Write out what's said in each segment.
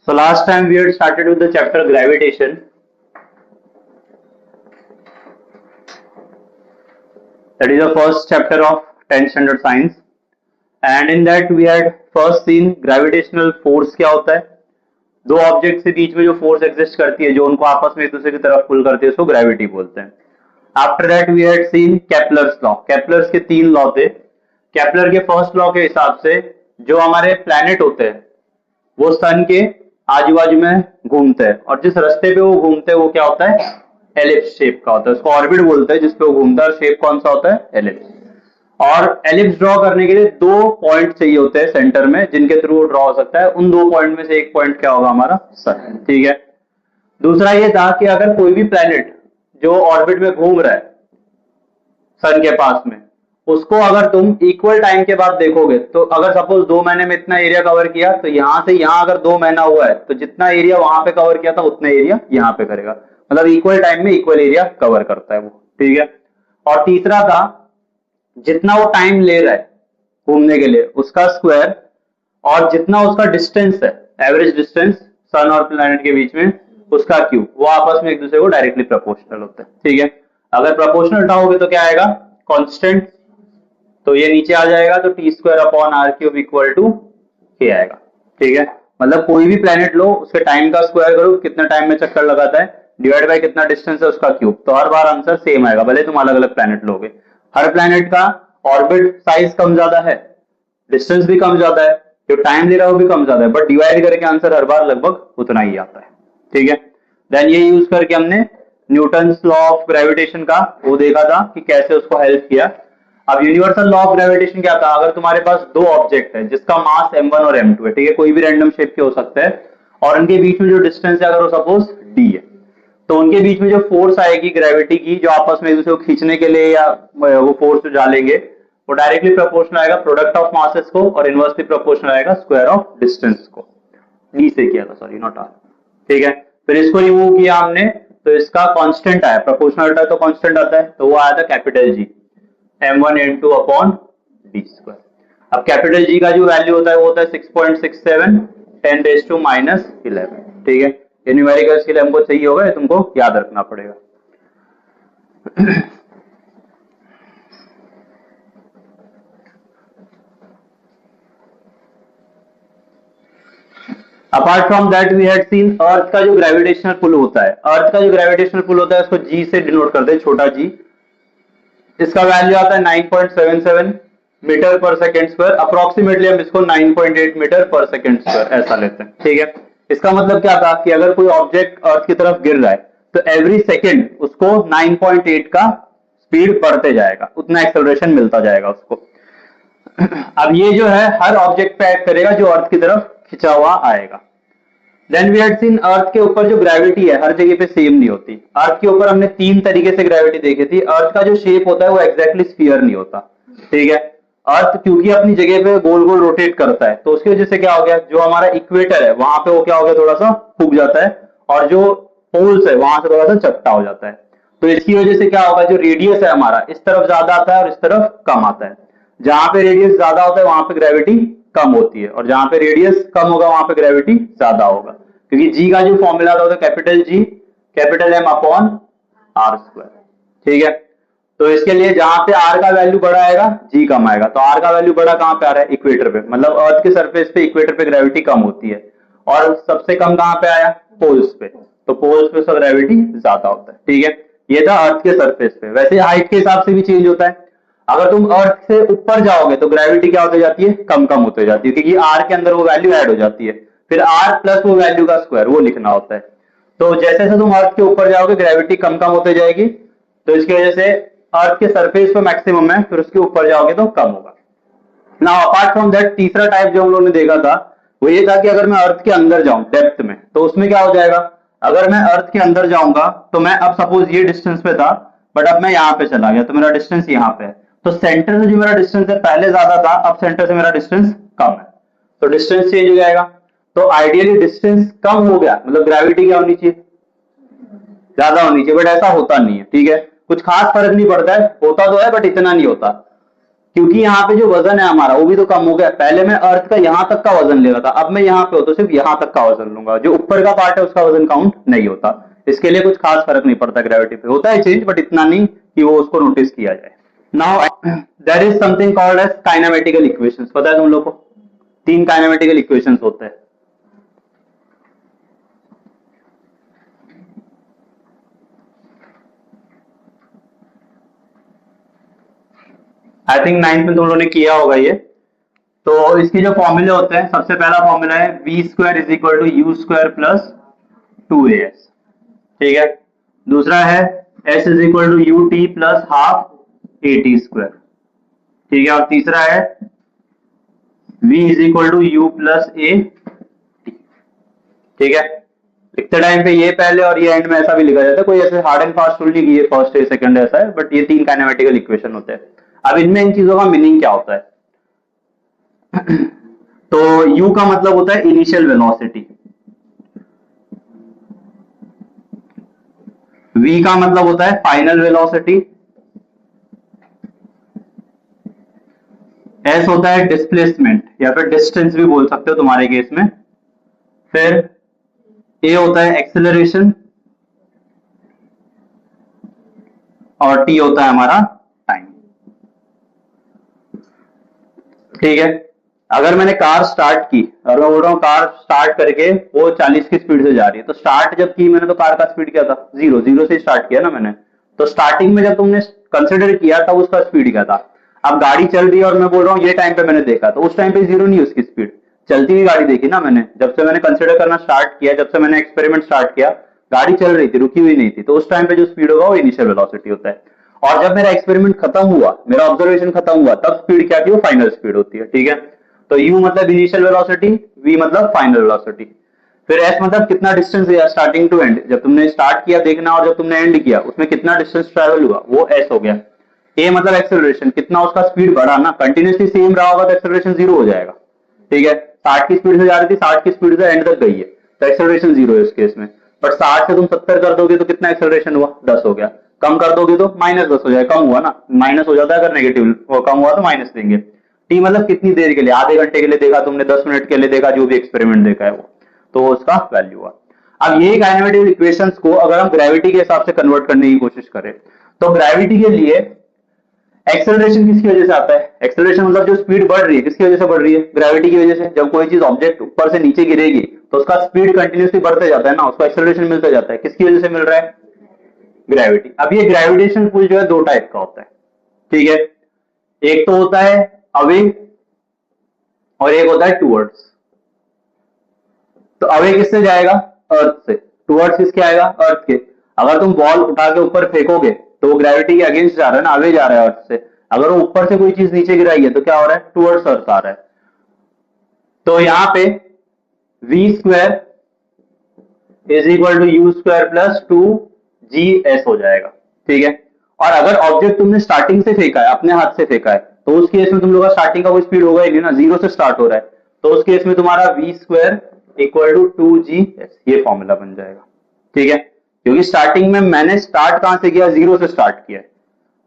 So last time we had started with the chapter gravitation. That is the first chapter of 10th standard science. And in that we had first seen gravitational force क्या होता है. दो object से बीच में जो force exist करती है जो उनको आपस में एक दूसरे की तरफ पुल करती है उसको ग्रेविटी बोलते हैं. After that we had seen Kepler's law. Kepler's के तीन लॉ थे. केपलर के फर्स्ट लॉ के हिसाब से जो हमारे प्लैनेट होते हैं वो सन के आजू बाजू में घूमते हैं और जिस रास्ते पे वो घूमते हैं वो क्या होता है, एलिप्स शेप का होता है. उसको ऑर्बिट बोलते हैं जिसपे वो घूमता है और शेप कौन सा होता है, एलिप्स. और एलिप्स ड्रॉ करने के लिए दो पॉइंट चाहिए होते हैं सेंटर में जिनके थ्रू वो ड्रॉ हो सकता है. उन दो पॉइंट में से एक पॉइंट क्या होगा, हमारा सन. ठीक है. दूसरा ये था कि अगर कोई भी प्लैनेट जो ऑर्बिट में घूम रहा है सन के पास में, उसको अगर तुम इक्वल टाइम के बाद देखोगे तो अगर सपोज 2 महीने में इतना एरिया कवर किया तो यहां से यहां अगर 2 महीना हुआ है तो जितना एरिया वहां पे कवर किया था उतना एरिया यहां पे करेगा. मतलब इक्वल टाइम में इक्वल एरिया कवर करता है वो. ठीक है. और तीसरा था जितना वो टाइम ले रहा है घूमने के लिए उसका स्क्वायर और जितना उसका डिस्टेंस है, एवरेज डिस्टेंस सन और प्लैनेट के बीच में, उसका क्यूब, वो आपस में एक दूसरे को डायरेक्टली प्रोपोर्शनल होते हैं. ठीक है. अगर प्रोपोर्शनल उठाओगे तो क्या आएगा, कांस्टेंट. तो ये नीचे आ जाएगा तो T square upon R cube equal to K आएगा. ठीक है. मतलब कोई भी प्लैनेट लो उसके टाइम का स्क्वायर करो, कितना टाइम में चक्कर लगाता है, डिवाइड बाय कितना डिस्टेंस है उसका क्यूब, तो हर बार आंसर सेम आएगा भले तुम अलग अलग प्लैनेट लोगे. हर प्लैनेट का ऑर्बिट साइज कम ज्यादा है, डिस्टेंस भी कम ज्यादा है, जो टाइम ले रहा है वो भी कम ज्यादा है, बट डिवाइड करके आंसर हर बार लगभग उतना ही आता है. ठीक है. देन ये यूज करके हमने न्यूटन्स लॉ ऑफ ग्रेविटेशन का वो देखा था कि कैसे उसको हेल्प किया. अब यूनिवर्सल लॉ ऑफ ग्रेविटेशन क्या था, अगर तुम्हारे पास दो ऑब्जेक्ट है जिसका मास m1 और m2 है, ठीक है, कोई भी रैंडम शेप के हो सकते हैं, और उनके बीच में जो डिस्टेंस है अगर वो सपोज d है, तो उनके बीच में जो फोर्स आएगी ग्रेविटी की जो आपस में एक दूसरे को खींचने के लिए या वो फोर्स जो डालेंगे वो डायरेक्टली प्रोपोर्शनल आएगा प्रोडक्ट ऑफ मासेस को और इनवर्सली प्रोपोर्शनल आएगा स्क्वायर ऑफ डिस्टेंस को. d से किया था, सॉरी नॉट r. ठीक है. फिर इसको रिमूव किया हमने तो इसका कांस्टेंट आया, प्रोपोर्शनल आता है तो कांस्टेंट आता है, तो वो आया था capital G m1 n2 upon d square. अब कैपिटल G का जो वैल्यू होता है वो होता है 6.67 10 raised to -11. ठीक है. ये न्यूमेरिकल्स के लिए हमको चाहिए होगा, ये तुमको याद रखना पड़ेगा. Apart from that we had seen earth का जो ग्रेविटेशनल पुल होता है, अर्थ का जो ग्रेविटेशनल पुल होता है उसको G से डिनोट करते हैं, छोटा g. इसका वैल्यू आता है 9.77 मीटर पर सेकेंड स्क्वायर. अप्रोक्सीमेटली हम इसको 9.8 मीटर पर सेकेंड स्क्वायर ऐसा लेते हैं. ठीक है. इसका मतलब क्या था कि अगर कोई ऑब्जेक्ट अर्थ की तरफ गिर रहा है तो एवरी सेकेंड उसको 9.8 का स्पीड बढ़ते जाएगा, उतना एक्सेलरेशन मिलता जाएगा उसको. अब ये जो है हर ऑब्जेक्ट पे एक्ट करेगा जो अर्थ की तरफ खिंचा हुआ आएगा. देन वी हैड सीन अर्थ के ऊपर जो ग्रेविटी है हर जगह पे सेम नहीं होती. अर्थ के ऊपर हमने 3 तरीके से ग्रेविटी देखी थी. अर्थ का जो शेप होता है वो एग्जैक्टली स्फीयर नहीं होता. ठीक है. अर्थ क्योंकि अपनी जगह पे गोल गोल रोटेट करता है तो उसकी वजह से क्या हो गया, जो हमारा इक्वेटर है वहां पे वो क्या हो गया, थोड़ा सा फूक जाता है, और जो पोल्स है वहां से थोड़ा सा चपटा हो जाता है. तो इसकी वजह से क्या होगा, जो रेडियस है हमारा इस तरफ ज्यादा आता है और इस तरफ कम आता है. जहां पे रेडियस ज्यादा होता है वहां पे ग्रेविटी कम होती है और जहां पे रेडियस कम होगा वहां पे ग्रेविटी ज्यादा होगा, क्योंकि G का जो फॉर्मूला था capital G capital M upon R square. ठीक है. तो इसके लिए जहां पे R का वैल्यू बड़ा आएगा G कम आएगा. तो R का वैल्यू बड़ा कहां पे आ रहा है, इक्वेटर पे. मतलब अर्थ के सरफेस पे इक्वेटर पे ग्रेविटी कम होती है और सबसे कम कहां पे आया, पोल्स पे. तो पोल्स पे सब ग्रेविटी ज्यादा होता है. ठीक है. ये था अर्थ के सरफेस पे. वैसे हाइट के हिसाब से भी चेंज होता है. अगर तुम अर्थ से ऊपर जाओगे तो ग्रेविटी क्या होती जाती है, कम कम होती जाती है, क्योंकि R के अंदर वो वैल्यू ऐड हो जाती है. फिर R प्लस वो वैल्यू का स्क्वायर वो लिखना होता है. तो जैसे जैसे तुम अर्थ के ऊपर जाओगे ग्रेविटी कम कम होते जाएगी, तो इसकी वजह से अर्थ के सरफेस पे मैक्सिमम है, फिर उसके ऊपर जाओगे तो कम होगा. नाउ अपार्ट फ्रॉम दैट तीसरा टाइप जो हम लोगों ने देखा था वो ये था कि अगर मैं अर्थ के अंदर जाऊं डेप्थ में तो उसमें क्या हो जाएगा. अगर मैं अर्थ के अंदर जाऊंगा तो मैं अब सपोज ये डिस्टेंस पे था बट अब मैं यहाँ पे चला गया तो मेरा डिस्टेंस यहाँ पे है. तो सेंटर से जो मेरा डिस्टेंस है पहले ज्यादा था, अब सेंटर से मेरा डिस्टेंस कम है, तो डिस्टेंस चेंज हो जाएगा. तो आइडियली डिस्टेंस कम हो गया, मतलब ग्रेविटी क्या होनी चाहिए, ज्यादा होनी चाहिए, बट ऐसा होता नहीं है. ठीक है. कुछ खास फर्क नहीं पड़ता है, होता तो है बट इतना नहीं होता. क्योंकि यहाँ पे जो वजन है हमारा वो भी तो कम हो गया। पहले मैं अर्थ का यहाँ तक का वजन ले रहा था, अब मैं यहाँ पे हो तो सिर्फ यहाँ तक का वजन लूंगा, जो ऊपर का पार्ट है उसका वजन काउंट नहीं होता। इसके लिए कुछ खास फर्क नहीं पड़ता ग्रेविटी पे, होता है चेंज बट इतना नहीं कि वो उसको नोटिस किया जाए। Now there is something called as kinematical equations. पता है तुम लोग को? 3 काइनेमेटिकल इक्वेशंस होते हैं। आई थिंक 9th में तुम लोगों ने किया होगा ये। तो इसके जो फॉर्मूले होते हैं, सबसे पहला फॉर्मूला है v² is equal to u² plus 2as। ठीक है। दूसरा है s is equal to ut plus half at²। ठीक है। और तीसरा है v is equal to u plus a। ठीक है। लिखते टाइम पे ये पहले और ये एंड में ऐसा भी लिखा जाता है, कोई ऐसे हार्ड एंड फास्ट रूल नहीं कि ये फर्स्ट है सेकंड ऐसा है, बट ये 3 काइनेमेटिकल इक्वेशन होते हैं। अब इनमें इन चीजों का मीनिंग क्या होता है? तो u का मतलब होता है इनिशियल वेलोसिटी, v का मतलब होता है फाइनल वेलोसिटी, s होता है डिस्प्लेसमेंट या फिर डिस्टेंस भी बोल सकते हो तुम्हारे केस में, फिर a होता है एक्सेलरेशन और t होता है हमारा टाइम। ठीक है। अगर मैंने कार स्टार्ट की और मैं बोल रहा हूं कार स्टार्ट करके वो 40 की स्पीड से जा रही है, तो स्टार्ट जब की मैंने तो कार का स्पीड क्या था? 0 से स्टार्ट किया ना मैंने। तो स्टार्टिंग में जब तुमने कंसिडर किया तब उसका स्पीड क्या था? अब गाड़ी चल रही है और मैं बोल रहा हूँ ये टाइम पे मैंने देखा, तो उस टाइम पे 0 नहीं उसकी स्पीड, चलती हुई गाड़ी देखी ना मैंने। जब से मैंने कंसिडर करना स्टार्ट किया, जब से मैंने एक्सपेरिमेंट स्टार्ट किया, गाड़ी चल रही थी, रुकी हुई नहीं थी, तो उस टाइम पे जो स्पीड होगा वो इनिशियल वेलोसिटी होता है। और जब मेरा एक्सपेरिमेंट खत्म हुआ, मेरा ऑब्जर्वेशन खत्म हुआ, तब स्पीड क्या थी? वो फाइनल स्पीड होती है। ठीक है। तो u मतलब इनिशियल वेलोसिटी, v मतलब फाइनल वेलोसिटी, फिर s मतलब कितना डिस्टेंस गया स्टार्टिंग टू एंड, जब तुमने स्टार्ट किया देखना और जब तुमने एंड किया उसमें कितना डिस्टेंस ट्रैवल हुआ, वो s हो गया। a मतलब एक्सेलरेशन, कितना उसका स्पीड बढ़ा ना, कंटिन्यूसली सेम रहा होगा तो एक्सेलरेशन 0 हो जाएगा। ठीक है। 60 की स्पीड से जा रही थी, 60 की स्पीड से एंड तक गई है, तो एक्सेलरेशन 0 है उस केस में। बट 60 से तुम 70 कर दोगे तो कितना एक्सेलरेशन हुआ? 10 हो गया। कम कर दोगे तो -10 हो जाएगा, कम हुआ ना, माइनस हो जाता है अगर नेगेटिव कम हुआ तो माइनस देंगे। टी मतलब कितनी देर के लिए, आधे घंटे के लिए देखा तुमने, 10 मिनट के लिए देखा, जो भी एक्सपेरिमेंट देखा है वो, तो उसका वैल्यू हुआ। अब ये काइनेमेटिक इक्वेशंस को अगर हम ग्रेविटी के हिसाब से कन्वर्ट करने की कोशिश करें, तो ग्रेविटी के लिए एक्सेलरेशन किसकी वजह से आता है? एक्सेलरेशन मतलब जो स्पीड बढ़ रही है किसकी वजह से बढ़ रही है? ग्रेविटी की वजह से। जब कोई चीज ऑब्जेक्ट ऊपर से नीचे गिरेगी तो उसका स्पीड कंटिन्यूसली बढ़ते जाता है ना, उसको एक्सेलरेशन मिलता जाता है। किसकी वजह से मिल रहा है? ग्रेविटी। अब ये ग्रेविटेशन पुल जो है 2 टाइप का होता है। ठीक है। एक तो होता है अवे और एक होता है टूवर्ड्स। तो अवे किससे जाएगा? अर्थ से। टूवर्ड्स किसके आएगा? अर्थ के। अगर तुम बॉल उठा के ऊपर फेंकोगे तो वो ग्रेविटी के अगेंस्ट जा रहा है ना, अवे जा रहा है अर्थ से। अगर वो ऊपर से कोई चीज नीचे गिराई है तो क्या हो रहा है? टूवर्ड्स अर्थ आ रहा है। तो यहां पे v² is equal to u² plus 2gs हो जाएगा। ठीक है। और अगर ऑब्जेक्ट तुमने स्टार्टिंग से फेंका है, अपने हाथ से फेंका है, तो उस केस में तुम लोग का स्टार्टिंग का कोई स्पीड होगा ही नहीं ना, 0 से स्टार्ट हो रहा है, तो उस केस में तुम्हारा v² इक्वल टू 2gs, ये फॉर्मूला बन जाएगा। ठीक है। क्योंकि स्टार्टिंग में मैंने स्टार्ट कहां से किया? 0 से स्टार्ट किया है।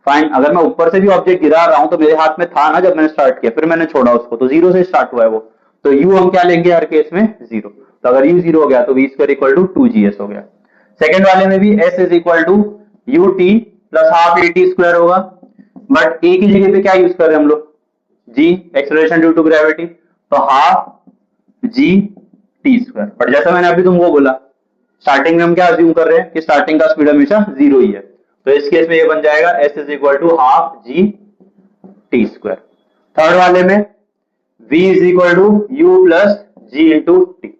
फाइन। अगर मैं ऊपर से भी ऑब्जेक्ट गिरा रहा हूं तो मेरे हाथ में था ना जब मैंने स्टार्ट किया, फिर मैंने छोड़ा उसको, तो 0 से स्टार्ट हुआ है वो, तो u हम क्या लेंगे हर केस में? 0। तो अगर u 0 हो गया तो v² इक्वल टू 2gs हो गया। सेकेंड वाले में भी s is equal to ut plus half at² होगा, बट a की जगह पे क्या यूज कर रहे हैं हम लोग? g, acceleration due to gravity, तो हाफ g t²। बट जैसा मैंने अभी तुमको बोला, स्टार्टिंग में हम क्या अज्यूम कर रहे हैं कि स्टार्टिंग का स्पीड हमेशा 0 ही है, तो इस केस में ये बन जाएगा s is equal to half g t²। Third वाले में v is equal to u plus g into T,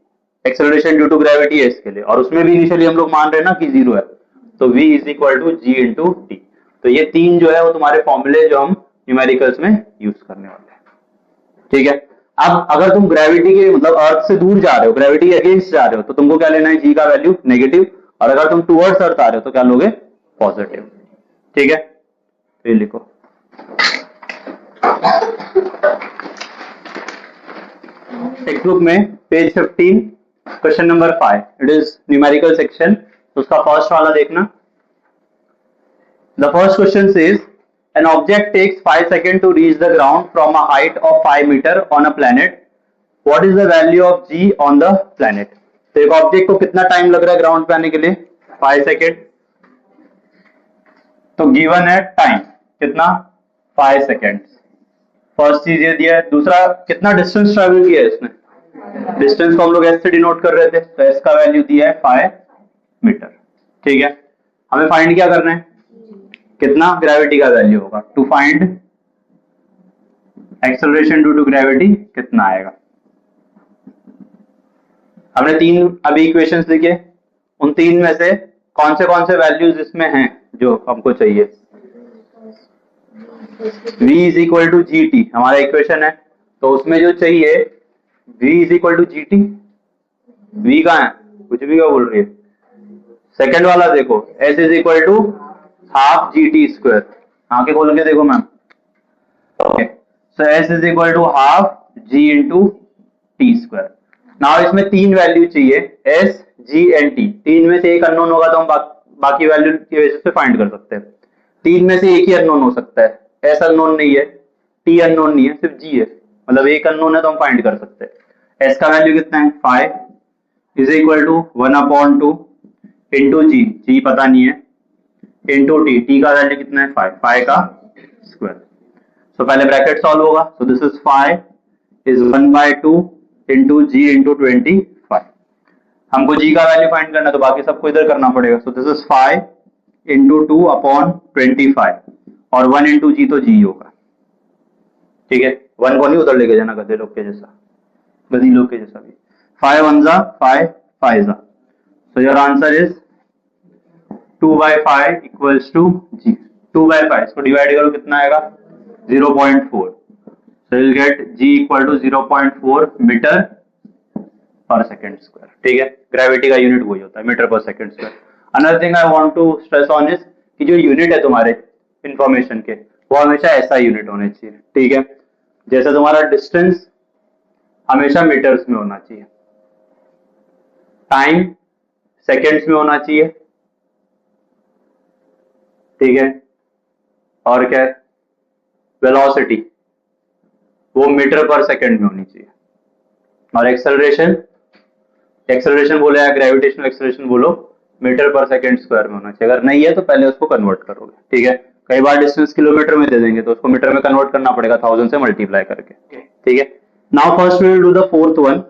acceleration due to gravity है इसके लिए, और उसमें भी इनिशियली हम लोग मान रहे हैं ना कि 0 है, तो v is equal to g into T. तो ये 3 जो है वो तुम्हारे फॉर्मूले जो हम न्यूमेरिकल्स में यूज करने वाले हैं। ठीक है। अब अगर तुम ग्रेविटी के मतलब अर्थ से दूर जा रहे हो, ग्रेविटी के अगेंस्ट जा रहे हो, तो तुमको क्या लेना है? g का वैल्यू नेगेटिव, और अगर तुम टुवर्ड्स अर्थ आ रहे हो तो क्या लोगे? पॉजिटिव। ठीक है। तो ये लिखो टेक्स्ट बुक में page 15 question number 5, it is numerical section. तो उसका फर्स्ट वाला देखना। The first question says An object takes 5 seconds to reach the ground from a height of 5 meter on a planet. What is the value of g on the planet? तो एक object को कितना time लग रहा है ground पे आने के लिए? 5 सेकेंड. तो गिवन है टाइम कितना? 5 सेकेंड. फर्स्ट चीज ये दिया है. दूसरा कितना डिस्टेंस ट्रेवल किया है इसने? डिस्टेंस को हम लोग एस से डिनोट कर रहे थे, तो एस का वैल्यू दिया है 5 मीटर. ठीक है, हमें फाइंड क्या करना है? कितना ग्रेविटी का वैल्यू होगा. To find acceleration due to gravity कितना आएगा? हमने 3 अभी इक्वेशंस लिखे, उन 3 में से कौन से वैल्यूज इसमें हैं जो हमको चाहिए? v is equal to G T हमारा इक्वेशन है, तो उसमें जो चाहिए v is equal to G T. v कहाँ है? कुछ भी क्या बोल रही है? सेकेंड वाला देखो, s is equal to half G T square. आंखें खोल के देखो ma'am. Okay, so s is equal to half g into T square. Now इसमें 3 वैल्यू चाहिए, s, g एंड t. 3 में से एक अननोन होगा तो हम बाकी वैल्यू की बेसिस पे फाइंड कर सकते हैं. 3 में से एक ही अननोन हो सकता है. s अननोन नहीं है, t अननोन नहीं है, सिर्फ g है. मतलब एक अननोन है तो हम फाइंड कर सकते हैं. s का वैल्यू कितना है? 5 is equal to 1/2 into g पता नहीं है, इंटू t का वैल्यू कितना है? 5 का स्क्वायर. सो पहले ब्रैकेट सॉल्व होगा. So this is 5 is 1/2 into G into 25. हमको g का वैल्यू फाइंड करना है तो बाकी सबको इधर करना पड़ेगा. सो दिस इज 5 इंटू 2/25 और 1 इंटू जी तो g होगा. ठीक है, 1 को नहीं उधर लेके जाना गधे लोग के जैसा, गधी लोग के जैसा भी. 5 1 जा 5 5 जा. So your answer is 2/5 equals to g. 2/5 इसको डिवाइड करो कितना आएगा? 0.4. So you'll get g equal to 0.4 metre पर सेकेंड स्क्वायर. ठीक है, ग्रेविटी का यूनिट वही होता है, मीटर पर second square. Another thing I want to stress on is कि जो यूनिट है तुम्हारे इंफॉर्मेशन के, वो हमेशा ऐसा यूनिट होने चाहिए. ठीक है, जैसे तुम्हारा डिस्टेंस हमेशा मीटर्स में होना चाहिए, टाइम सेकेंड्स में होना चाहिए. ठीक है, और क्या? वेलोसिटी वो मीटर पर सेकंड में होनी चाहिए. और एक्सेलरेशन बोले या ग्रेविटेशनल एक्सेलरेशन बोलो, मीटर पर सेकंड स्क्वायर में होना चाहिए. अगर नहीं है तो पहले उसको कन्वर्ट करोगे. ठीक है, कई बार डिस्टेंस किलोमीटर में दे देंगे तो उसको मीटर में कन्वर्ट करना पड़ेगा 1000 से मल्टीप्लाई करके. ठीक है, now first we will do the fourth one.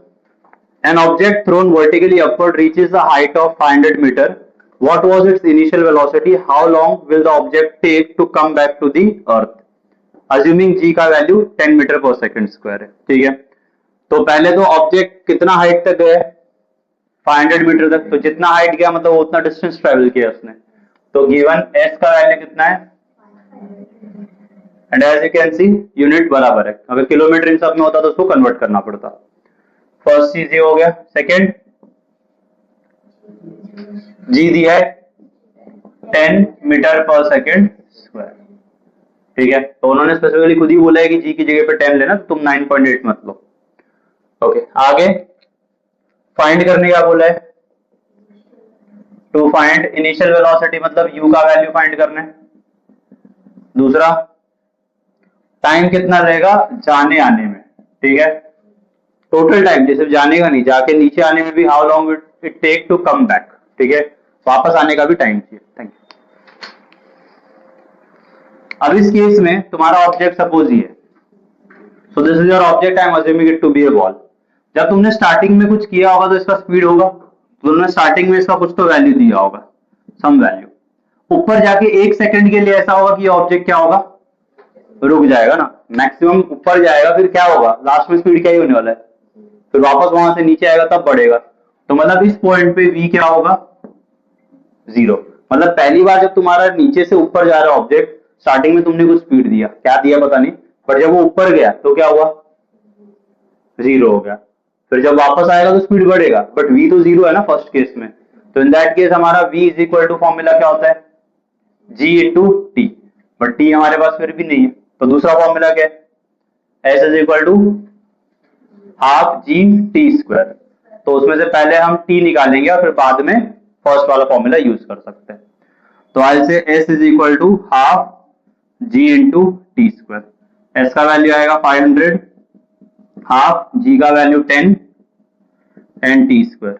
An object thrown vertically upward reaches the height of 500 metre. What was its initial velocity? How long will the object take to come back to the earth? Assuming g का value 10 metre पर second square है. ठीक है, तो पहले तो object कितना height तक गया? 500 मीटर तक. तो जितना हाइट गया मतलब वो उतना डिस्टेंस ट्रेवल किया उसने. तो गिवन s का वैल्यू कितना है? And as you can see unit बराबर है. अगर किलोमीटर इन सब में होता तो उसको कन्वर्ट करना पड़ता. फर्स्ट चीज ये हो गया. सेकेंड, g दिया है 10 मीटर पर सेकेंड स्क्वायर. ठीक है, तो उन्होंने स्पेसिफिकली खुद ही बोला है कि g की जगह पे 10 लेना, तो तुम 9.8 मत लो. ओके, आगे फाइंड करने का बोला है. टू फाइंड इनिशियल वेलोसिटी मतलब u का वैल्यू फाइंड करना है. दूसरा, टाइम कितना रहेगा जाने आने में. ठीक है, टोटल टाइम, जैसे जाने का नहीं, जाके नीचे आने में भी how long it take to come back. ठीक है, वापस आने का भी टाइम चाहिए. Thank you. अब इस केस में तुम्हारा ऑब्जेक्ट सपोज ये, so this is your object, I am assuming it to be a ball. जब तुमने स्टार्टिंग में कुछ किया होगा तो इसका स्पीड होगा. तुमने स्टार्टिंग में इसका कुछ तो वैल्यू दिया होगा, सम वैल्यू. ऊपर जाके 1 सेकंड के लिए ऐसा होगा कि ऑब्जेक्ट क्या होगा? रुक जाएगा ना, मैक्सिमम ऊपर जाएगा. फिर क्या होगा? लास्ट में स्पीड क्या ही होने वाला है, फिर वापस वहां से नीचे आएगा तब बढ़ेगा. तो मतलब इस पॉइंट पे v क्या होगा? 0. मतलब पहली बार जब तुम्हारा नीचे से ऊपर जा रहा है ऑब्जेक्ट, स्टार्टिंग में तुमने कुछ स्पीड दिया, क्या दिया पता नहीं, पर जब वो ऊपर गया तो क्या हुआ? 0 हो गया. फिर जब वापस आएगा तो स्पीड बढ़ेगा, बट v तो 0 है ना फर्स्ट केस में. तो इन दैट केस हमारा v is equal to formula क्या होता है? g into T. But t हमारे पास फिर भी नहीं है, तो दूसरा फॉर्मूला क्या है? s is equal to half G T square. तो उसमें से पहले हम t निकालेंगे और फिर बाद में फर्स्ट वाला फॉर्मूला यूज कर सकते हैं. तो I say s is equal to half g into T square. S का वैल्यू आएगा 500, हाफ g का वैल्यू 10 एंड टी स्क्वायर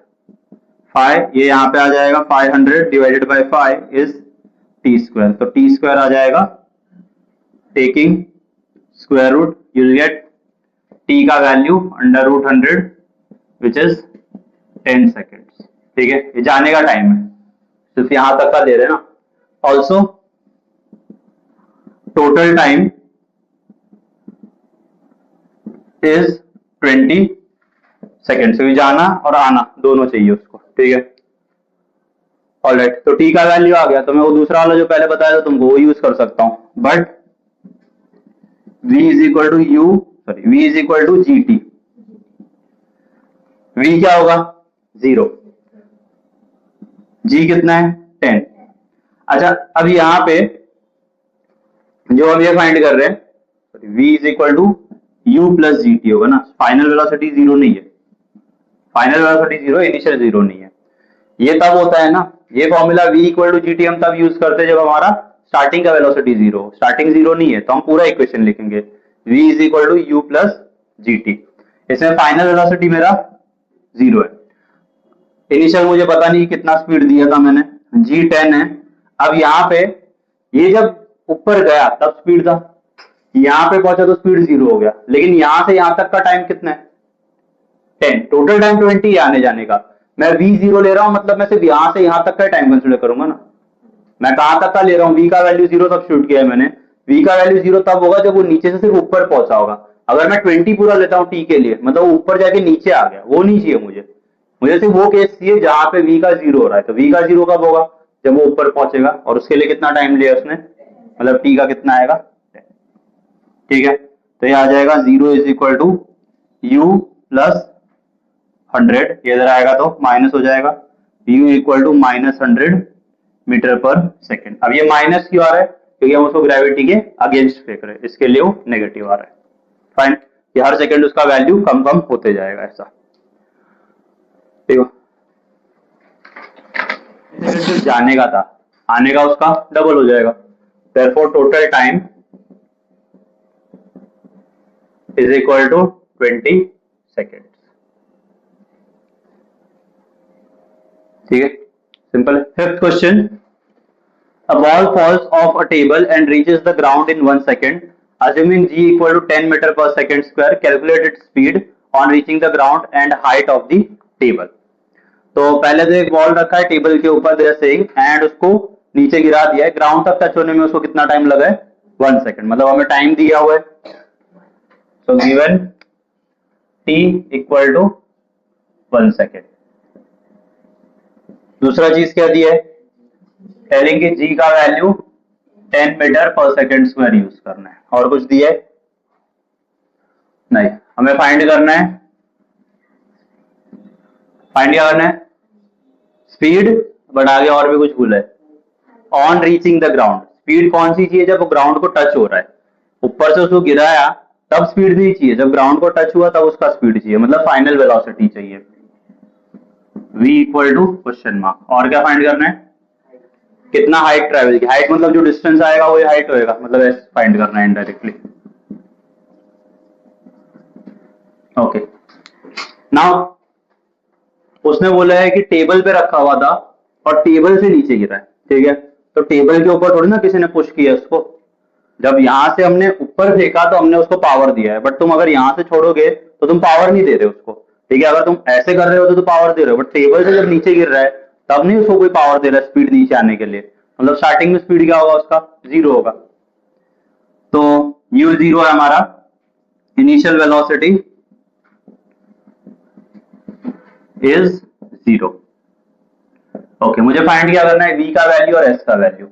5, ये यहाँ पे आ जाएगा 500 divided by 5 is t square. तो टी स्क्वायर आ जाएगा, taking square root you will get t का value under root 100 which is 10 seconds. ठीक है, ये जाने का टाइम है, सिर्फ यहां तक का दे रहे हैं ना। Also total time is 20 second. से जाना और आना दोनों चाहिए उसको। ठीक है, ऑलराइट। तो टी का वैल्यू आ गया, तो मैं वो दूसरा वाला जो पहले बताया था तुमको वो यूज कर सकता हूं, but v is equal to U, sorry v is equal to G T. v क्या होगा 0, g कितना है 10। अच्छा, अब यहां पे जो हम ये फाइंड कर रहे हैं v is equal to u plus G T होगा ना। फाइनल वेलोसिटी 0 नहीं है, फाइनल वेलोसिटी 0, इनिशियल 0 नहीं है। ये तब होता है ना, ये formula v equal to G T हम तब यूज करते हैं जब हमारा स्टार्टिंग का वेलोसिटी 0, स्टार्टिंग 0 नहीं है तो हम पूरा इक्वेशन लिखेंगे v is equal to U plus G T. इसमें फाइनल वेलोसिटी मेरा 0 है, इनिशियल मुझे पता नहीं कितना स्पीड दिया था मैंने, g 10 है। अब यहाँ पे ये जब ऊपर गया तब स्पीड था, यहाँ पे पहुंचा तो स्पीड 0 हो गया, लेकिन यहां से यहां तक का टाइम कितना है 10, टोटल टाइम 20 है आने जाने का। मैं v0 ले रहा हूं, मतलब मैं सिर्फ यहां से यहां तक का टाइम कंसीडर करूंगा ना। मैं कहां तक का ले रहा हूं, v का वैल्यू 0 सब्स्टिट्यूट किया है मैंने। v का वैल्यू 0 तब होगा जब वो नीचे से सिर्फ ऊपर पहुंचा होगा। अगर मैं 20 पूरा लेता हूं t के लिए, मतलब वो ऊपर जाके नीचे आ गया, वो नहीं चाहिए मुझे। मुझे सिर्फ वो केस चाहिए जहां पे v का 0 हो रहा है। तो v का 0 कब होगा, जब वो ऊपर पहुंचेगा, और उसके लिए कितना टाइम लिया उसने, मतलब t का कितना आएगा 10। ठीक है, तो ये आ जाएगा 0 is equal to U plus 100, ये इधर आएगा तो माइनस हो जाएगा, u equal to minus 100 metre पर सेकेंड। अब ये माइनस क्यों आ रहा है, क्योंकि हम उसको ग्रेविटी के अगेंस्ट फेंक रहे हैं, इसके लिए वो नेगेटिव आ रहा है। फाइन, ये हर सेकंड उसका वैल्यू कम कम होते जाएगा ऐसा। ठीक है, जाने का था, आने का उसका डबल हो जाएगा। Therefore total time is equal to 20 second. ठीक है, सिंपल है। Fifth question, a ball falls off a table and reaches the ground in 1 second. Assuming g equal to 10 meter per second square, calculate its speed on reaching the ground and height of the table. तो पहले तो एक ball रखा है table के ऊपर there saying, and उसको नीचे गिरा दिया है। ग्राउंड तक टच होने में उसको कितना टाइम लगा है 1 सेकंड, मतलब हमें टाइम दिया हुआ है। So given t equal to 1 second. दूसरा चीज क्या दिया है, टेलिंग कि g का वैल्यू 10 मीटर पर सेकंड स्क्वायर यूज करना है। और कुछ दिया है नहीं, हमें फाइंड करना है, फाइंड क्या करना है स्पीड, बट आगे और भी कुछ बोला है on reaching the ground. Speed कौन सी चाहिए, जब वो ग्राउंड को टच हो रहा है, ऊपर से उसको गिराया तब स्पीड नहीं चाहिए, जब ग्राउंड को टच हुआ तब उसका स्पीड चाहिए, मतलब फाइनल वेलोसिटी चाहिए। v equal to question mark. और क्या फाइंड करना है, कितना हाइट ट्रेवल की, हाइट मतलब जो डिस्टेंस आएगा वही हाइट होएगा, मतलब ऐसे फाइंड करना है इनडायरेक्टली। ओके, नाउ उसने बोला है कि टेबल पे रखा हुआ था और टेबल से नीचे गिरा है। ठीक है, तो टेबल के ऊपर थोड़ी ना किसी ने पुश किया उसको, जब यहां से हमने ऊपर फेंका तो हमने उसको पावर दिया है, बट तुम अगर यहां से छोड़ोगे तो तुम पावर नहीं दे रहे उसको। ठीक है, अगर तुम ऐसे कर रहे हो तो पावर दे रहे हो, बट टेबल से जब नीचे गिर रहा है तब नहीं उसको कोई पावर दे रहा है स्पीड नीचे आने के लिए, मतलब स्टार्टिंग में स्पीड क्या होगा उसका 0 होगा। तो u 0 है हमारा, इनिशियल वेलोसिटी इज 0। ओके, मुझे फाइंड क्या करना है v का वैल्यू और s का वैल्यू।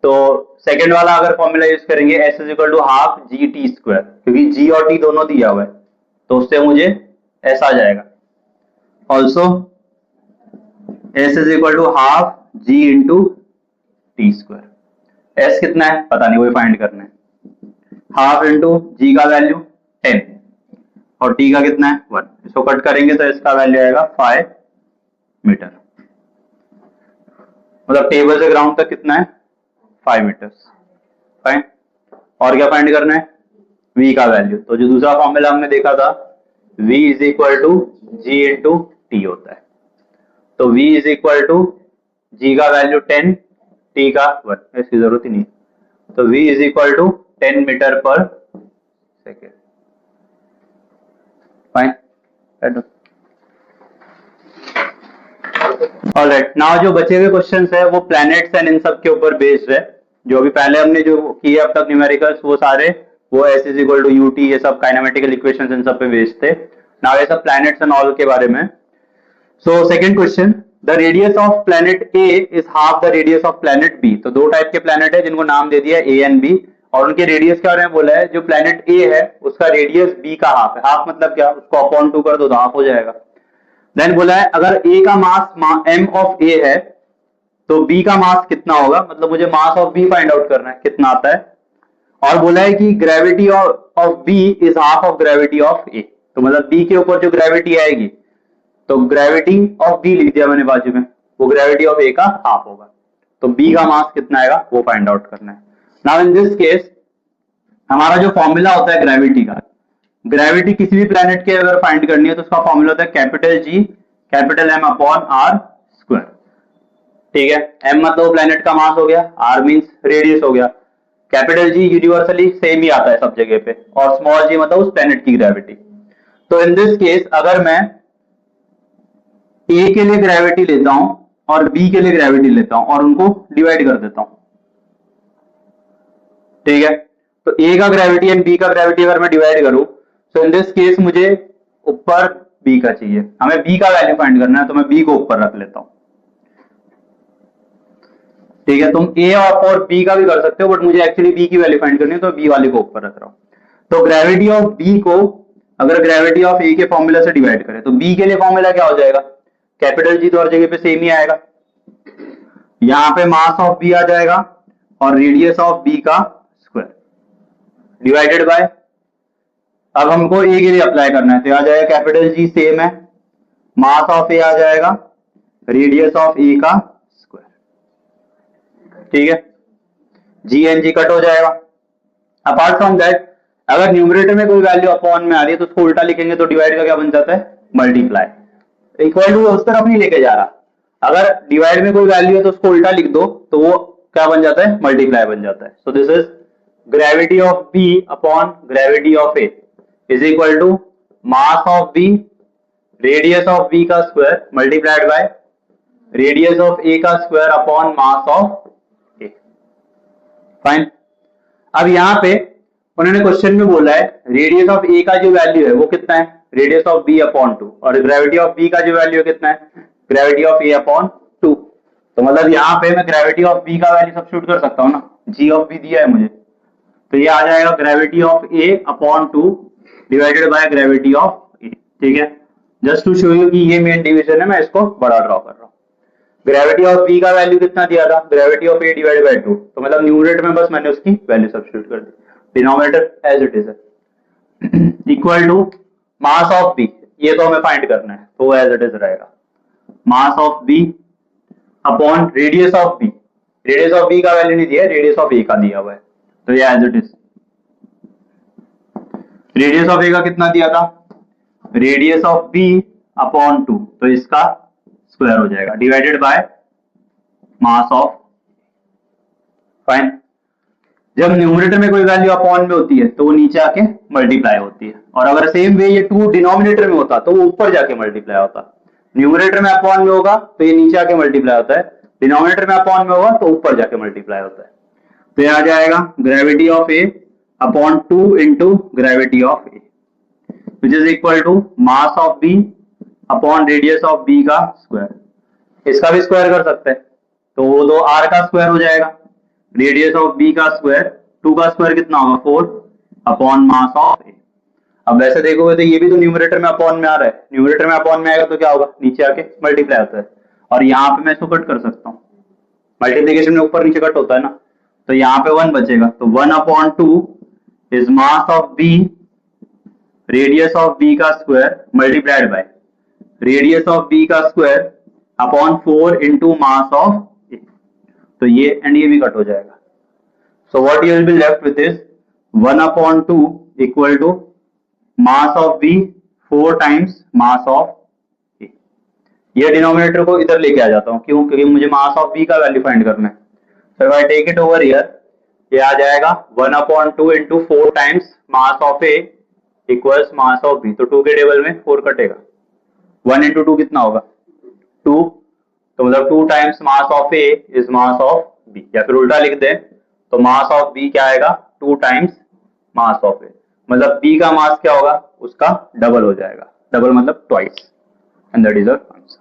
तो सेकंड वाला अगर फॉर्मूला यूज करेंगे s is equal to half G T square, क्योंकि g और t दोनों दिया हुआ है तो उससे मुझे s आ जाएगा। Also s is equal to half g into T square. s कितना है पता नहीं, वही फाइंड करना है। हाफ इंटू g का वैल्यू 10 और t का कितना है 1, इसको कट करेंगे तो इसका वैल्यू आएगा 5 मीटर, मतलब टेबल से ग्राउंड तक कितना है 5 मीटर्स, फाइन। और क्या फाइंड करना है, v का वैल्यू। तो जो दूसरा फॉर्मूला हमने देखा था v is equal to G into T होता है। तो v is equal to g का वैल्यू 10, t का 1, इसकी जरूरत ही नहीं। तो v is equal to 10 metre पर सेकेंड। फाइन। ऑलराइट, नाउ जो बचे हुए क्वेश्चंस है वो प्लैनेट्स एंड इन सब के ऊपर बेस्ड है। जो अभी पहले हमने जो किए अब तक न्यूमेरिकल्स वो सारे वो S is equal to U T ये सब काइनेमेटिकल इक्वेशंस इन सब पे बेस्ड थे। नाउ ये सब प्लैनेट्स एंड ऑल के बारे में। So second question, the radius of planet A is half the radius of planet B. तो दो टाइप के प्लैनेट है जिनको नाम दे दिया ए एंड बी, और उनके रेडियस के बारे में बोला है। जो प्लैनेट ए है उसका रेडियस बी का हाफ है। हाफ मतलब क्या, उसको अपॉन 2 कर दो तो हाफ हो जाएगा। देन बोला है अगर ए का मास एम ऑफ ए है तो बी का मास कितना होगा, मतलब मुझे mass of B find out करना है कितना आता है। और बोला है कि gravity of B is half of gravity of A. तो मतलब बी के ऊपर जो ग्रेविटी आएगी तो ग्रेविटी ऑफ बी लिख दिया मैंने बाजू में, वो ग्रेविटी ऑफ ए का हाफ होगा। तो बी का मास कितना आएगा वो फाइंड आउट करना है। नाउ इन दिस केस हमारा जो फॉर्मूला होता है ग्रेविटी का, ग्रेविटी किसी भी प्लैनेट के अगर फाइंड करनी है तो उसका फॉर्मूला होता है capital G capital M upon R square. ठीक है, एम मतलब प्लैनेट का मास हो गया, आर मींस रेडियस हो गया, कैपिटल जी यूनिवर्सली सेम ही आता है सब जगह पे, और स्मॉल जी मतलब उस प्लैनेट की ग्रेविटी। तो इन दिस केस अगर मैं ए के लिए ग्रेविटी लेता हूं और बी के लिए ग्रेविटी लेता हूं और उनको डिवाइड कर देता हूं, ठीक है, तो ए का ग्रेविटी एंड बी का ग्रेविटी अगर मैं डिवाइड करूं तो इन दिस केस मुझे ऊपर बी का चाहिए, हमें बी का वैल्यू फाइंड करना है, तो मैं बी को ऊपर रख लेता हूं। ठीक है, तुम ए और बी का भी कर सकते हो, बट मुझे एक्चुअली बी की वैल्यू फाइंड करनी है तो बी वाले को ऊपर रख रहा हूं। तो ग्रेविटी ऑफ बी को अगर ग्रेविटी ऑफ ए के फॉर्मूला से डिवाइड करें तो बी के लिए फॉर्मूला क्या हो जाएगा, कैपिटल जी तो हर जगह पे सेम ही आएगा, यहां पे मास ऑफ बी आ जाएगा और रेडियस ऑफ बी का स्क्वायर डिवाइडेड बाय, अब हमको ए के लिए अप्लाई करना है तो आ जाएगा कैपिटल जी सेम है, मास ऑफ ए आ जाएगा, रेडियस ऑफ ए का स्क्वायर। ठीक है, जी एंड जी कट हो जाएगा। अपार्ट फ्रॉम दैट अगर न्यूमरेटर में कोई वैल्यू अपॉन में आ रही है तो उसको उल्टा लिखेंगे तो डिवाइड का क्या बन जाता है, मल्टीप्लाई। इक्वल टू उस तरफ नहीं लेके जा रहा, अगर डिवाइड में कोई वैल्यू है तो उसको उल्टा लिख दो तो वो क्या बन जाता है, मल्टीप्लाई बन जाता है। So this is gravity of B upon gravity of A is equal to mass of B radius of B का square multiplied by radius of A का square upon mass of A. Fine. अब यहां पे उन्होंने question में बोला है radius of A का जो वैल्यू है वो कितना है, रेडियस ऑफ बी अपॉन 2, और ग्रेविटी ऑफ बी का जो वैल्यू है कितना है, ग्रेविटी ऑफ ए अपॉन 2। तो मतलब यहाँ पे मैं ग्रेविटी ऑफ बी का वैल्यू सब्स्टिट्यूट कर सकता हूँ ना, जी ऑफ बी दिया है मुझे, तो ये आ जाएगा gravity of A upon 2 divided by gravity of A. ठीक है, जस्ट टू शो यू कि ये मेन डिवीजन है, मैं इसको बड़ा ड्रॉ कर रहा हूँ। ग्रेविटी ऑफ बी का वैल्यू कितना दिया था, gravity of A divided by 2, तो मतलब न्यूमरेटर में बस मैंने उसकी वैल्यू सब्स्टिट्यूट कर दी, डिनोमिनेटर एज इट इज है, equal to mass of B, ये तो हमें फाइंड करना है तो एज इट इज रहेगा, mass of B upon radius of B, radius of B का वैल्यू नहीं दिया है, रेडियस ऑफ ए का दिया हुआ है, तो ये as it is. Radius of A का कितना दिया था, रेडियस ऑफ बी अपॉन 2, तो इसका स्क्वायर हो जाएगा divided by mass of. Fine. जब न्यूमरेटर में कोई वैल्यू अपॉन में होती है तो वो नीचे आके मल्टीप्लाई होती है, और अगर सेम वे ये 2 डिनोमिनेटर में होता तो वो ऊपर जाके मल्टीप्लाई होता। न्यूमरेटर में अपॉन में होगा तो ये नीचे आके मल्टीप्लाई होता है, डिनोमिनेटर में अपॉन में होगा तो ऊपर जाके मल्टीप्लाई होता है। तो ये आ जाएगा gravity of A upon 2 into gravity of A which is equal to mass of B upon radius of B का स्क्वायर। इसका भी स्क्वायर कर सकते हैं तो वो दो आर का स्क्वायर हो जाएगा, रेडियस ऑफ बी का स्क्वायर, 2 का स्क्वायर कितना होगा 4 अपॉन मास ऑफ ए। अब वैसे देखोगे तो ये भी तो न्यूमरेटर में अपॉन में आ रहा है, न्यूमरेटर में अपॉन में आएगा तो क्या होगा, नीचे आके मल्टीप्लाई होता है, और यहाँ पे मैं इसको कट कर सकता हूँ, मल्टीप्लीकेशन में ऊपर नीचे कट होता है ना, तो यहाँ पे 1 बचेगा, तो 1 upon 2 is mass of B radius of B का square multiplied by radius of B का square upon 4 into mass of A. तो ये एंड ये भी कट हो जाएगा, So what you will be left with is 1/2 equal to mass of B 4 times mass of A. ये denominator को इधर लेके आ जाता हूँ, क्यों? क्योंकि मुझे मास ऑफ बी का वैल्यू फाइंड करना है. So if I take it over here, ये आ जाएगा 1/2 into 4 times mass of A equals mass of B. तो 2 के टेबल में 4 कटेगा. 1 into 2 कितना होगा? 2. तो मतलब 2 times mass of A is mass of B. या फिर उल्टा लिख दें तो mass of B क्या आएगा? 2 times mass of A. मतलब B का मास क्या होगा? उसका डबल हो जाएगा. डबल मतलब twice. And that is our answer.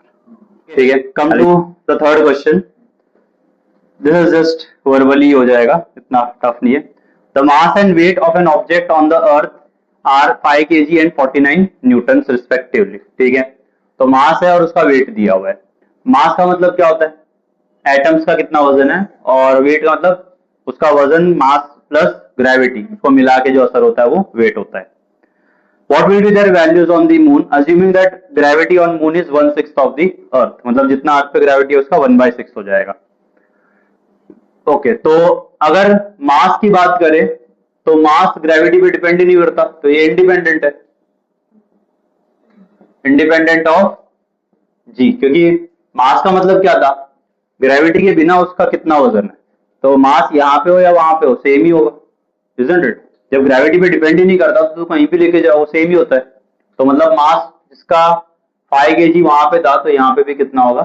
ठीक है. Come to the third question. This is just verbally हो जाएगा, इतना टफ नहीं है. The mass and weight of an object on the earth are 5 kg and 49 newtons respectively. ठीक है. तो मास है और उसका वेट दिया हुआ है. मास का मतलब क्या होता है? एटम्स का कितना वजन है, और वेट का मतलब उसका वजन मास प्लस ग्रेविटी को मिला के जो असर होता है वो वेट होता है. What will be their values on the moon, assuming that gravity on moon is 1/6 of the earth. मतलब जितना अर्थ पे ग्रेविटी है उसका 1/6 हो जाएगा. ओके, तो अगर मास की बात करें तो मास ग्रेविटी पे डिपेंड ही नहीं करता, तो ये इंडिपेंडेंट है, इंडिपेंडेंट ऑफ जी. क्योंकि मास का मतलब क्या था? ग्रेविटी के बिना उसका कितना वजन है. तो मास यहाँ पे हो या वहां पे हो सेम ही होगा, इजंट इट? जब ग्रेविटी पे डिपेंड ही नहीं करता तो कहीं भी लेके जाओ सेम ही होता है. तो मतलब मास जिसका 5 kg वहां पे था, तो यहाँ पे भी कितना होगा?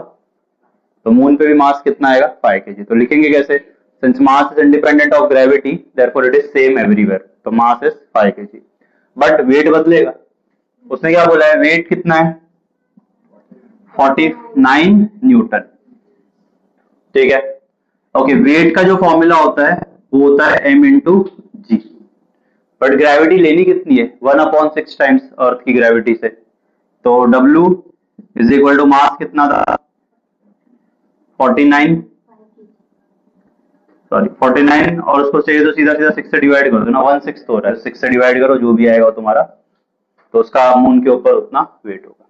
तो मून पे भी मास कितना आएगा? 5 kg. तो लिखेंगे कैसे? Since mass is independent of gravity therefore it is same everywhere. तो mass is 5 kg. But weight बदलेगा. उसने क्या बोला है? वेट कितना है? 49 न्यूटन. ठीक है. ओके, वेट का जो फॉर्मूला होता है वो होता है m into G. But gravity लेनी कितनी है? 1/6 टाइम्स अर्थ की ग्रेविटी से. तो W is equal to mass कितना था? 49, सॉरी 49, और उसको चाहिए तो सीधा सीधा 6 से डिवाइड कर दो ना. 1/6 हो रहा है, 6 से डिवाइड करो, जो भी आएगा तुम्हारा, तो उसका मून के ऊपर उतना वेट होगा.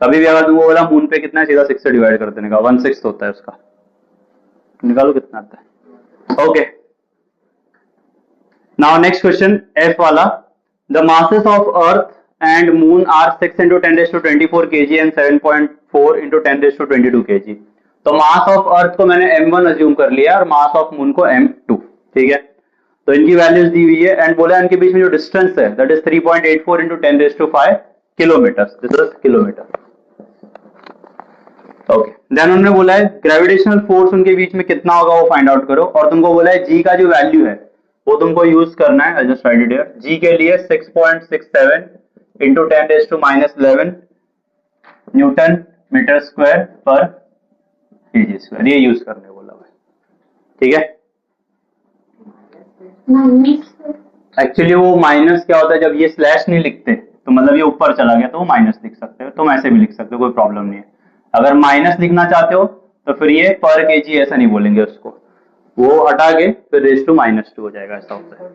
कभी भी अगर तुमको बोला मून पे कितना है, सीधा 6 से डिवाइड कर देने का. 1/6 होता है उसका. निकालो कितना आता है. Okay, now next question F वाला. The masses of earth and moon are 6 into 10⁻24 kg and 7.4 into 10⁻22 kg. तो मास ऑफ अर्थ को मैंने m1 अज्यूम कर लिया और मास ऑफ मून को m2. ठीक है. तो इनकी वैल्यूज दी हुई है एंड बोला इनके बीच में जो डिस्टेंस है that is 3.84 into 10⁵ kilometre. This is kilometre. Okay, then उन्होंने बोला है ग्रेविटेशनल फोर्स उनके बीच में कितना होगा वो फाइंड आउट करो, और तुमको बोला है जी का जो वैल्यू है वो तुमको यूज करना है. I just write it here. G के लिए 6.67 into 10⁻11 न्यूटन मीटर स्क्वायर पर kg स्क्वायर, ये यूज करने बोला है. ठीक है. एक्चुअली वो माइनस क्या होता है, जब ये स्लैश नहीं लिखते तो मतलब ये ऊपर चला गया तो वो माइनस लिख सकते हो. तुम ऐसे भी लिख सकते हो, कोई प्रॉब्लम नहीं है. अगर माइनस लिखना चाहते हो तो फिर ये पर kg ऐसा नहीं बोलेंगे उसको, वो हटा के फिर रेज टू -2 हो जाएगा. ऐसा होता है.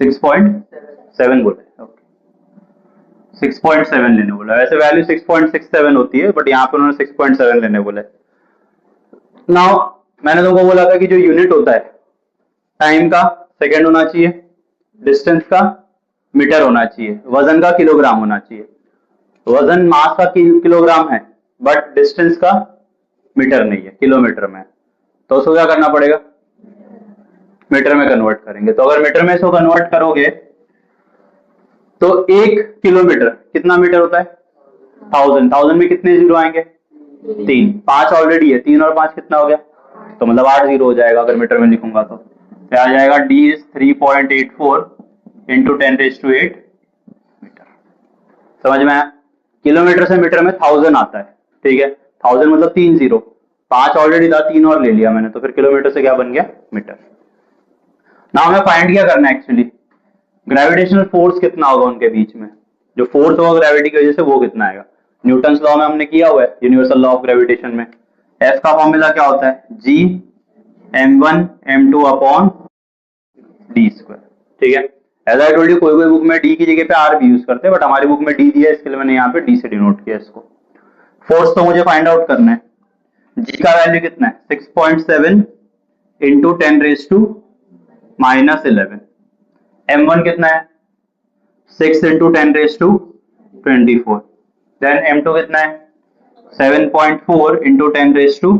6.7 बोले. ओके, 6.7 लेने बोला. वैसे वैल्यू 6.67 होती है, बट यहाँ पे उन्होंने 6.7 लेने बोला. नाउ मैंने तुमको बोला था कि जो यूनिट होता है टाइम का सेकंड होना चाहिए, डिस्टेंस का मीटर होना चाहिए, वजन का किलोग्राम होना चाहिए. वजन मास का किलोग्राम है बट डिस्टेंस का मीटर नहीं है, किलोमीटर में. तो उसको क्या करना पड़ेगा? मीटर में कन्वर्ट करेंगे. तो अगर मीटर में इसको कन्वर्ट करोगे तो 1 किलोमीटर कितना मीटर होता है? 1000. 1000 में कितने जीरो आएंगे? 3. 5 ऑलरेडी है, 3 और 5 कितना हो गया? तो मतलब 8 जीरो हो जाएगा अगर मीटर में लिखूंगा तो. आ जाएगा D is 3.84 into 10⁸ मीटर. समझ में आया? किलोमीटर से मीटर में 1000 आता है. ठीक है. 1000 मतलब 3 जीरो. 5 ऑलरेडी था, 3 और ले लिया मैंने, तो फिर किलोमीटर से क्या बन गया? मीटर. नाउ हमें फाइंड क्या करना है एक्चुअली? ग्रेविटेशनल फोर्स कितना होगा उनके बीच में, जो फोर्स होगा ग्रेविटी की वजह से वो कितना आएगा? न्यूटन्स लॉ में हमने किया हुआ है, यूनिवर्सल लॉ ऑफ ग्रेविटेशन में. एफ का फॉर्मूला क्या होता है? जी m1 m2 upon D square. ठीक है. एज आई टोल्ड यू, कोई कोई बुक में डी की जगह पे आर भी यूज करते हैं, बट हमारी बुक में डी दिया है, इसके लिए मैंने यहाँ पे डी से डिनोट किया इसको. फोर्स तो मुझे फाइंड आउट करना है. जी का वैल्यू कितना है? 6.7 इंटू 10⁻⁻11। m1 कितना है 6 इंटू 10⁻24। देन m2 कितना है 7.4 इंटू 10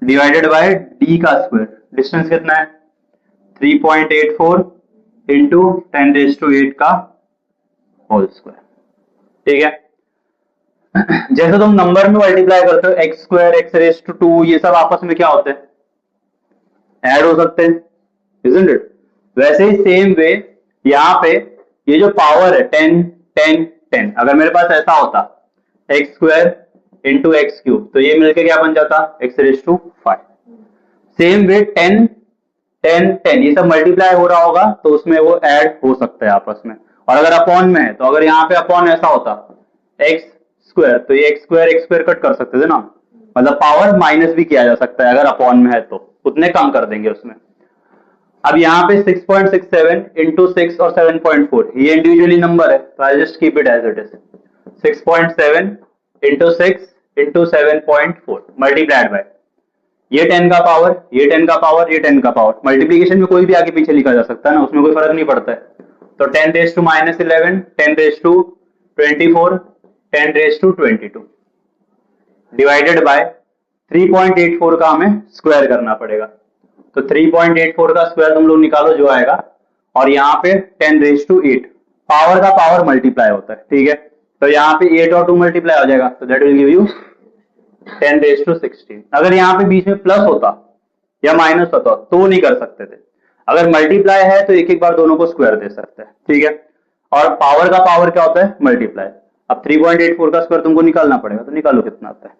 डिवाइडेड बाय d का स्क्वायर। डिस्टेंस कितना है 3.84 इंटू 10⁸ का होल स्क्वायर। ठीक है, जैसे तुम नंबर में मल्टीप्लाई करते हो एक्स स्क्वायर x⁻², ये सब आपस में क्या होते हैं, ऐड हो सकते हैं, isn't it? वैसे ही सेम वे यहाँ पे ये जो पावर है 10 10 10, अगर मेरे पास ऐसा होता x square into x cube, तो ये मिलके क्या बन जाता x⁵5। सेम वे 10 10 10 ये सब मल्टीप्लाई हो रहा होगा तो उसमें वो ऐड हो सकता है आपस में। और अगर अपॉन में है तो अगर यहाँ पे अपॉन ऐसा होता एक्स स्क्वायर, तो ये एक्स स्क्वायर कट कर सकते थे ना, मतलब पावर माइनस भी किया जा सकता है अगर अपॉन में है तो उतने कम कर देंगे उसमें। अब यहाँ पे 6.67 इंटू 6 और 7.4 ये इंडिविजुअली नंबर है, तो I just keep it as it is. 6.7 into 6 into 7.4 multiplied by ये 10 का पावर, ये 10 का पावर, ये 10 का पावर। मल्टीप्लीकेशन में कोई भी आगे पीछे लिखा जा सकता है ना, उसमें कोई फर्क नहीं पड़ता है। तो 10⁻11 10⁻24 10⁻22 डिवाइडेड बाय 3.84 का हमें स्क्वायर करना पड़ेगा। तो 3.84 का स्क्वायर तुम लोग निकालो जो आएगा, और यहाँ पे 10⁸ पावर का पावर मल्टीप्लाई होता है। ठीक है, तो यहाँ पे 8 और 2 मल्टीप्लाई हो जाएगा, तो दैट विल गिव यू 10⁻16। अगर यहाँ पे बीच में प्लस होता या माइनस होता तो नहीं कर सकते थे। अगर मल्टीप्लाई है तो एक एक बार दोनों को स्क्वायर दे सकते हैं। ठीक है, और पावर का पावर क्या होता है मल्टीप्लाई। अब 3.84 का स्क्वायर तुमको निकालना पड़ेगा, तो निकालो कितना आता है।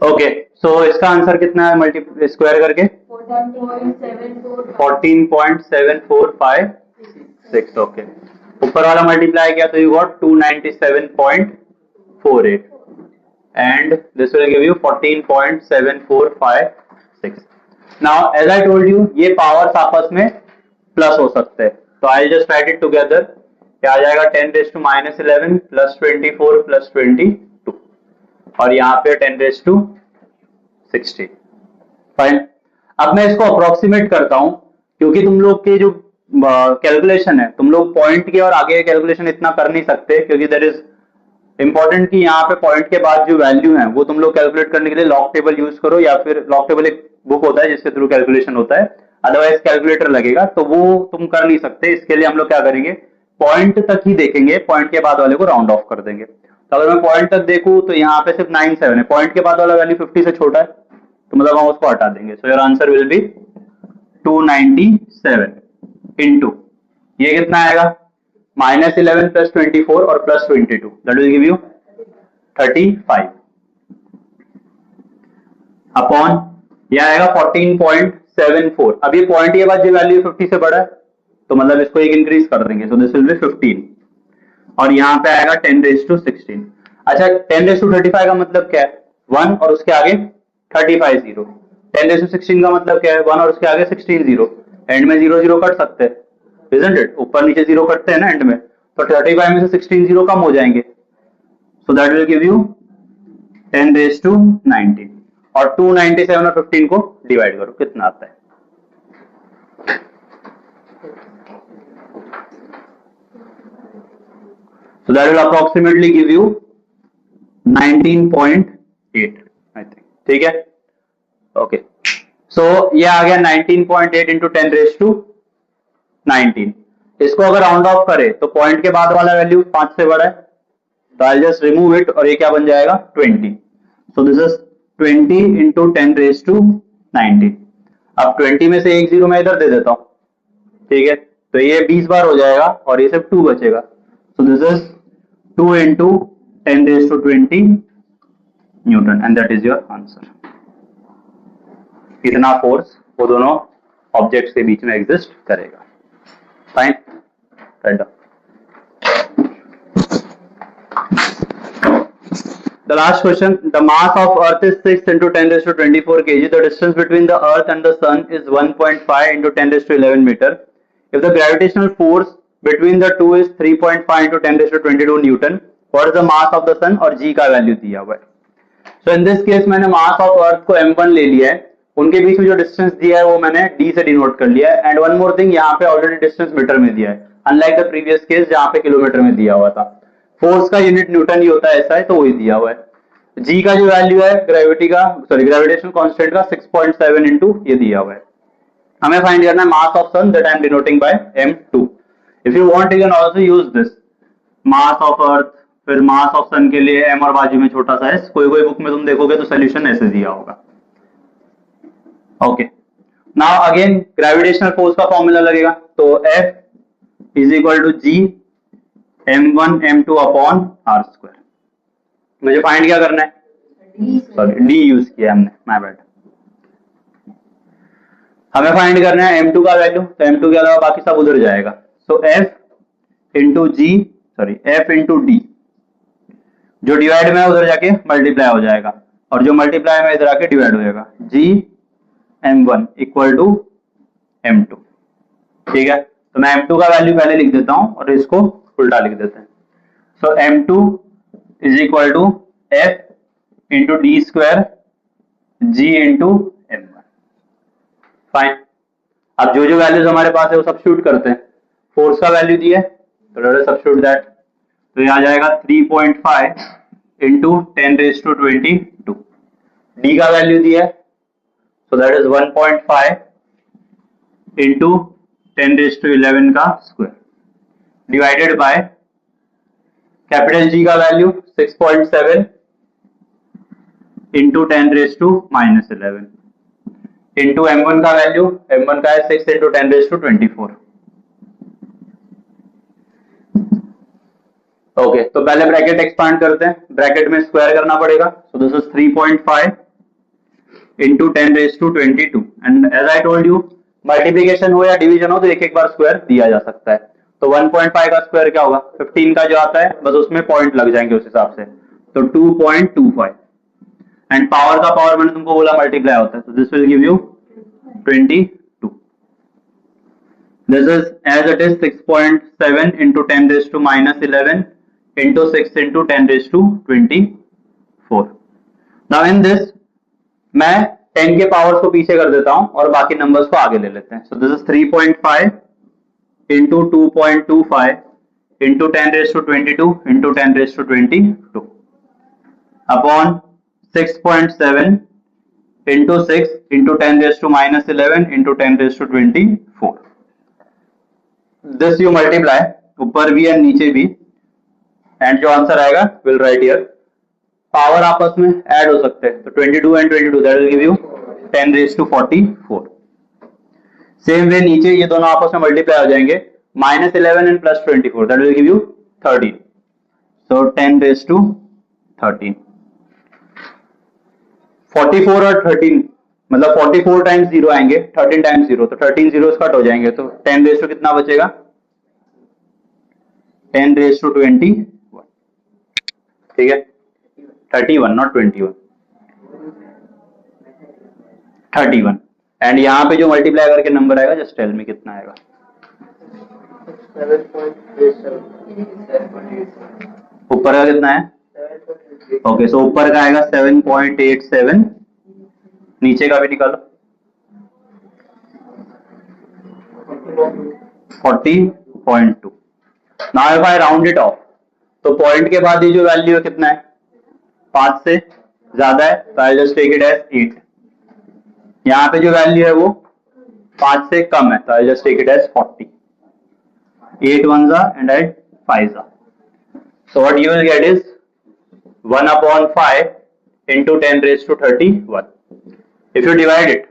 ओके, सो इसका आंसर कितना है मल्टीप्लाई स्क्वायर करके 14.7456। ओके, ऊपर वाला मल्टीप्लाई किया तो you got 297.48 and this will give you 14.7456. now as I told you ये पावर्स आपस में प्लस हो सकते हैं, तो I just write it together. क्या आ जाएगा 10⁻11 प्लस 24 प्लस 22 और यहाँ पे 10⁻16। फाइन, अब मैं इसको अप्रोक्सीमेट करता हूं क्योंकि तुम लोग के जो कैलकुलेशन है, तुम लोग पॉइंट के और आगे कैलकुलेशन इतना कर नहीं सकते, क्योंकि देयर इज इंपॉर्टेंट कि यहाँ पे पॉइंट के बाद जो वैल्यू है वो तुम लोग कैलकुलेट करने के लिए लॉग टेबल यूज करो, या फिर लॉग टेबल एक बुक होता है जिसके थ्रू कैलकुलेशन होता है, अदरवाइज कैलकुलेटर लगेगा, तो वो तुम कर नहीं सकते। इसके लिए हम लोग क्या करेंगे, पॉइंट तक ही देखेंगे, पॉइंट के बाद वाले को राउंड ऑफ कर देंगे। तो अगर मैं पॉइंट तक देखूं तो यहाँ पे सिर्फ 97 है, पॉइंट के बाद वाला वैल्यू 50 से छोटा है, तो मतलब हम उसको हटा देंगे। सो your answer will be 297 into ये कितना आएगा -11 प्लस 24 और plus 22, that will give you 35 upon ये आएगा 14.74। अब ये पॉइंट के बाद जो वैल्यू 50 से बड़ा है तो मतलब इसको एक इंक्रीज कर देंगे, सो दिस विल बी 15 और यहाँ पे आएगा 10⁻16। अच्छा, 10⁻35 का मतलब क्या है 1 और उसके आगे 35 जीरो। 10⁻16 का मतलब क्या है 1 और उसके आगे 16 जीरो। एंड में 0 0 कट सकते हैं, isn't it? ऊपर नीचे 0 कटते हैं ना एंड में, तो 35 में से 16 जीरो कम हो जाएंगे, so that will give you 10⁻19 और 297 और 15 को डिवाइड करो कितना आता है। So that will approximately give you 19.8 I think। ठीक है, ओके, सो ये आ गया 19.8 इंटू 10⁻19। इसको अगर राउंड ऑफ करे तो पॉइंट के बाद वाला वैल्यू 5 से बड़ा है, तो आई जस्ट रिमूव इट और ये क्या बन जाएगा 20। सो दिस इज 20 इंटू 10⁻19। अब 20 में से एक जीरो मैं इधर दे देता हूं, ठीक है, तो ये 20 बार हो जाएगा और ये सिर्फ 2 बचेगा। सो this is 2 into 10⁻20 Newton and that is your answer. कितना फोर्स वो दोनों ऑब्जेक्ट्स के बीच में एग्जिस्ट करेगा। Fine, write down. The last question, the mass of earth is 6 into 10⁻24 kg. The distance between the earth and the sun is 1.5 into 10⁻11 meter. If the gravitational force between the two is 3.5 into 10⁻22 newton, what is the mass of the sun? और g का value दिया हुआ है। सो in this case मैंने मास of अर्थ को m1 ले लिया है, उनके बीच में जो डिस्टेंस दिया है वो मैंने d से डिनोट कर लिया है। एंड वन मोर थिंग, यहाँ पे ऑलरेडी डिस्टेंस मीटर में दिया है, अनलाइक द प्रीवियस केस जहाँ पे किलोमीटर में दिया हुआ था। फोर्स का यूनिट न्यूटन ही होता है, ऐसा है, तो वही दिया हुआ है। g का जो वैल्यू है ग्रेविटी का, सॉरी ग्रेविटेशनल कांस्टेंट का 6.7 इंटू ये दिया हुआ है। हमें फाइंड करना है mass of sun, that I am denoting by m2। If you want you can also use this mass of earth, फिर मास ऑफ सन के लिए m और बाजू में छोटा सा s। कोई कोई बुक में तुम देखोगे तो सोल्यूशन ऐसे दिया होगा। Okay, now again gravitational force का फॉर्मूला लगेगा, तो F is equal to G m1 m2 upon r square. मुझे फाइंड क्या करना है, सॉरी d यूज किया हमने, माय बैड। हमें फाइंड करना है m2 का वैल्यू, तो m2 के अलावा बाकी सब उधर जाएगा। सो F into G, sorry F into D, जो डिवाइड में उधर जाके मल्टीप्लाई हो जाएगा, और जो मल्टीप्लाई में इधर आके डिवाइड हो जाएगा। G m1 equal to m2, ठीक है। तो मैं m2 का वैल्यू पहले लिख देता हूं और इसको उल्टा लिख देते हैं। So m2 is equal to F into D square G into m1। Fine, अब जो जो वैल्यूज हमारे पास है वो सब्स्टिट्यूट करते हैं। फोर्स का वैल्यू दिया है तो लेट अस सब्स्टिट्यूट दैट, तो ये आ जाएगा 3.5 इंटू 10⁻²2। डी का वैल्यू दिया है, so that is 1.5 into 10⁻11 का square divided by capital G का वैल्यू 6.7 into 10⁻11 इंटू m1 का वैल्यू, m1 का है 6 into 10⁻24। ओके, तो पहले ब्रैकेट एक्सपांड करते हैं, ब्रैकेट में स्क्वायर करना पड़ेगा। So this is 3.5 into 10⁻22 and as I told you, multiplication हो या डिवीजन हो तो एक एक बार स्क्वायर दिया जा सकता है। तो 1.5 का स्क्वायर क्या होगा, 15 का जो आता है, बस उसमें पॉइंट लग जाएंगे उस हिसाब से, तो 2.25। एंड पावर का पावर मैंने तुमको बोला मल्टीप्लाई होता है, तो this will give you 22। This is as it is 6.7 into 10⁻11 into 6 into 10⁻24। Now in this मैं 10 के पावर्स को पीछे कर देता हूं और बाकी नंबर्स को आगे ले लेते हैं। सो this is 3.5 into 2.25 into 10⁻22 into 10⁻22 upon 6.7 into 6 into 10⁻11 into 10⁻24। This you multiply, ऊपर भी एंड नीचे भी, एंड जो आंसर आएगा विल राइट हियर। पावर आपस में ऐड हो सकते हैं, तो 22 and 22 that will give you 10⁻44। Same way नीचे ये दोनों आपस में मल्टीप्लाई हो जाएंगे, -11 and +24 that will give you 13। सो 10⁻13। 44 और 13 मतलब 44 टाइम्स 0 आएंगे, 13 टाइम्स 0, तो 13 जीरोस कट हो जाएंगे, तो 10 कितना बचेगा, 10⁻21। ठीक है, 31 नॉट 21, 31। एंड यहाँ पे जो मल्टीप्लाई करके नंबर आएगा, जस्ट टेल मी कितना आएगा। 7.87। ऊपर का कितना है, ओके, सो ऊपर का आएगा 7.87, नीचे का भी निकालो 40.2। Now if I round it of, तो पॉइंट के बाद ये जो वैल्यू है कितना है, 5 से ज्यादा है, तो I just take it as 8। यहाँ पे जो वैल्यू है वो 5 से कम है, तो I just take it as 40। 8 1 and 8 5। So what you will get is 1/5 into 10⁻31। If you divide it,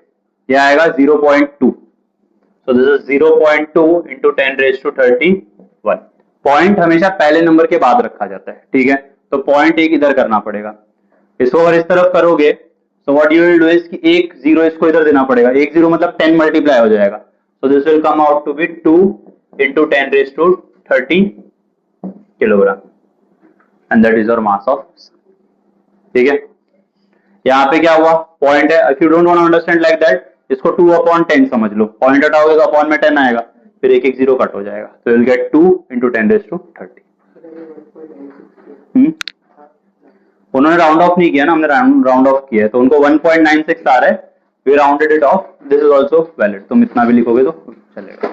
ये आएगा 0.2। So this is 0.2 into 10⁻31। Point हमेशा पहले नंबर के बाद रखा जाता है, ठीक है, तो पॉइंट एक इधर करना पड़ेगा। इसको अगर इस तरफ करोगे, so what you will do is कि एक 0 इसको इधर देना पड़ेगा, एक 0 मतलब 10 मल्टीप्लाई हो जाएगा, so this will come out to be 2 into 10⁻30 kilogram, and that is your mass of sun। ठीक है, यहाँ पे क्या हुआ, पॉइंट है, if you don't want to understand like that, इसको 2/10 समझ लो, पॉइंट हटाओगे तो अपॉन में 10 आएगा, फिर एक एक 0 कट हो जाएगा, तो you'll get 2 into 10⁻30। उन्होंने राउंड ऑफ नहीं किया ना, हमने राउंड ऑफ किया है, तो उनको 1.96 आ रहा है, we rounded it off, this is also valid. तुम इतना भी लिखोगे तो चलेगा।